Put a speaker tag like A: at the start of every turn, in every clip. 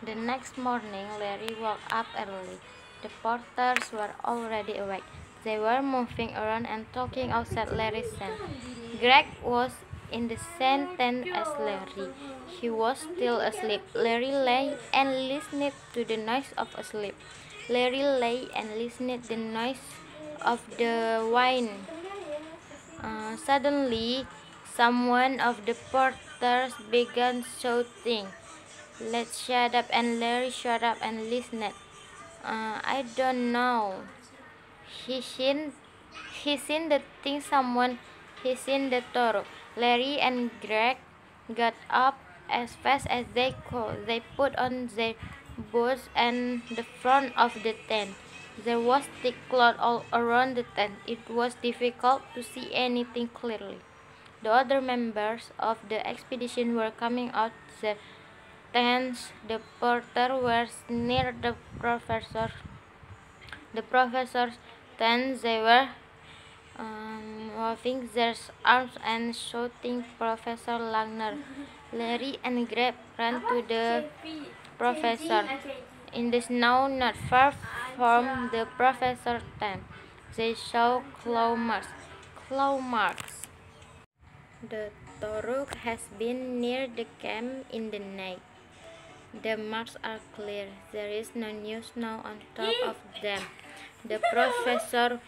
A: The next morning, Larry woke up early. The porters were already awake. They were moving around and talking outside Larry's tent. Greg was in the same tent as Larry. He was still asleep. Larry lay and listened to the noise of sleep. Larry lay and listened to the noise of the wine. Suddenly, someone of the porters began shouting, "Let's shut up," and Larry shut up and listened. I don't know. He seen, he seen the thing someone, he seen the Toro. Larry and Greg got up as fast as they could. They put on their boots and the front of the tent. There was thick cloth all around the tent. It was difficult to see anything clearly. The other members of the expedition were coming out the tents. The porter was near the professor. The professor's tent. They were waving their arms and shouting, "Professor Langner!" Larry and Greg ran to the professor. In the snow not far from the professor's tent, they saw claw marks. Claw marks. The Toruk has been near the camp in the night. The marks are clear. There is no new snow on top of them. The professor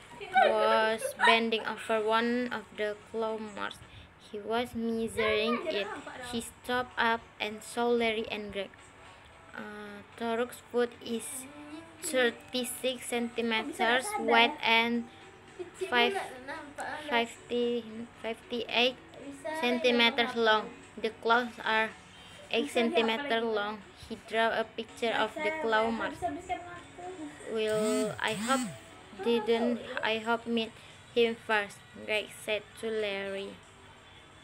A: was bending over one of the claw marks. He was measuring it. He stopped up and saw Larry and Greg. Toruk's foot is 36 centimeters wide and 58 centimeters long. The claws are 8 centimeters long. He drew a picture of the claw marks. "Well, I hope meet him first," Greg said to Larry.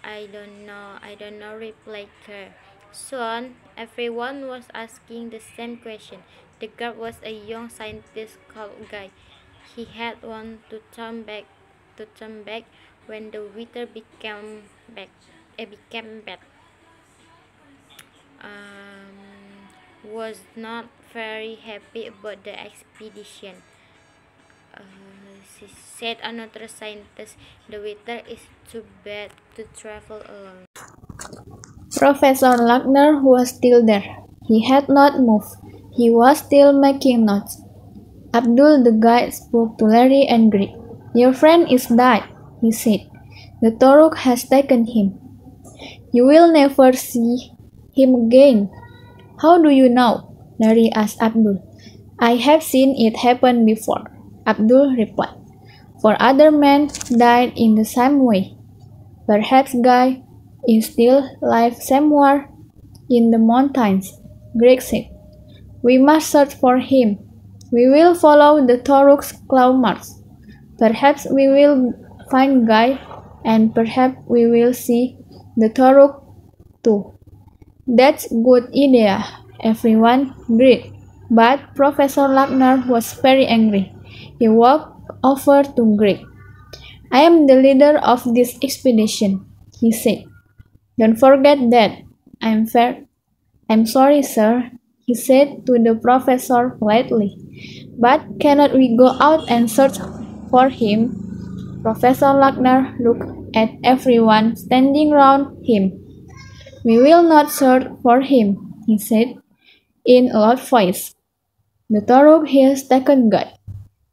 A: I don't know," replied Greg. Soon, everyone was asking the same question. The guard was a young scientist called Guy. He had wanted to turn back when the weather became bad. Was not very happy about the expedition. She said another scientist, "The weather is too bad to travel alone."
B: Professor Lackner was still there. He had not moved. He was still making notes. Abdul the guide spoke to Larry and Greg. "Your friend is dead," he said. "The Toruk has taken him. You will never see him again." "How do you know?" Larry asked Abdul. "I have seen it happen before," Abdul replied. "For other men died in the same way. Perhaps Guy is still alive somewhere in the mountains," Greg said. "We must search for him. We will follow the Toruk's claw marks. Perhaps we will find Guy, and perhaps we will see the Toruk too." "That's a good idea," everyone agreed. But Professor Lackner was very angry. He walked over to Greg. "I am the leader of this expedition," he said. "Don't forget that. I'm sorry, sir," he said to the professor politely. "But cannot we go out and search for him?" Professor Lackner looked at everyone standing round him. "We will not search for him," he said in a loud voice. "The Toruk has taken Guy.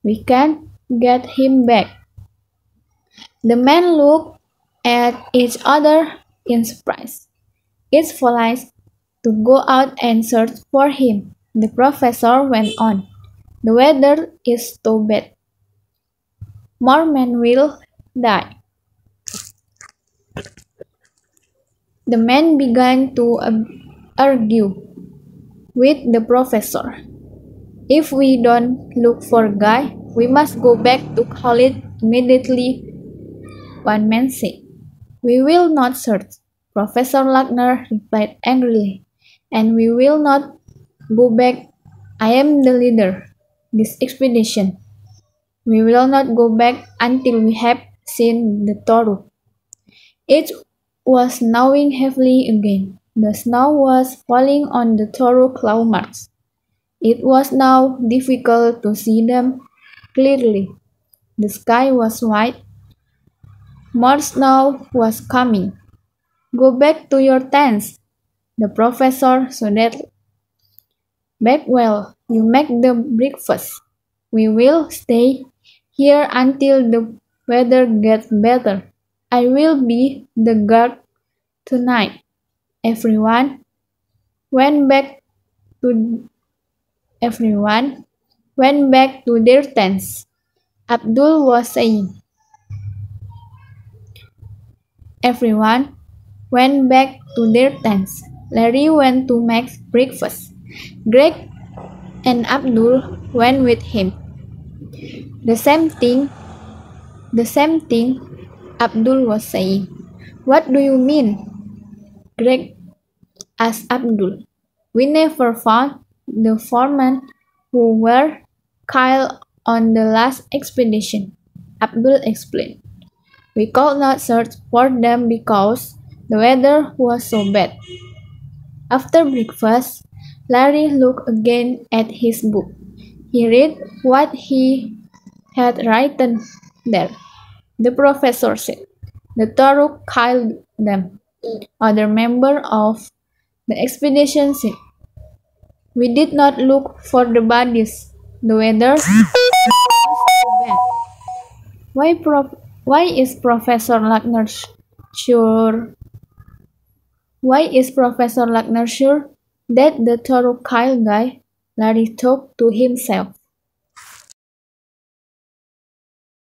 B: We can't get him back." The men looked at each other in surprise. "It's foolish to go out and search for him," the professor went on. "The weather is too bad. More men will die." The men began to argue with the professor. "If we don't look for Guy, we must go back to Khalid immediately," one man said. "We will not search," Professor Lackner replied angrily, "and we will not go back. I am the leader of this expedition. We will not go back until we have seen the Toruk." It was snowing heavily again. The snow was falling on the thorough claw marks. It was now difficult to see them clearly. The sky was white. More snow was coming. Go back to your tents, the professor shouted. Bagwell, you make the breakfast. We will stay here until the weather gets better. I will be the guard tonight. Everyone went back to everyone went back to their tents. Abdul was saying. Everyone went back to their tents. Larry went to make breakfast. Greg and Abdul went with him. The same thing, Abdul was saying. What do you mean? Greg asked Abdul. We never found the foremen who were killed on the last expedition, Abdul explained. We could not search for them because the weather was so bad. After breakfast, Larry looked again at his book. He read what he had written there. The professor said, the Toruk killed them. Other member of the expedition said, we did not look for the bodies. The weather was so bad. Why is Professor Lackner sure? Why is Professor Lackner sure that the Toruk killed guy? Larry thought to himself.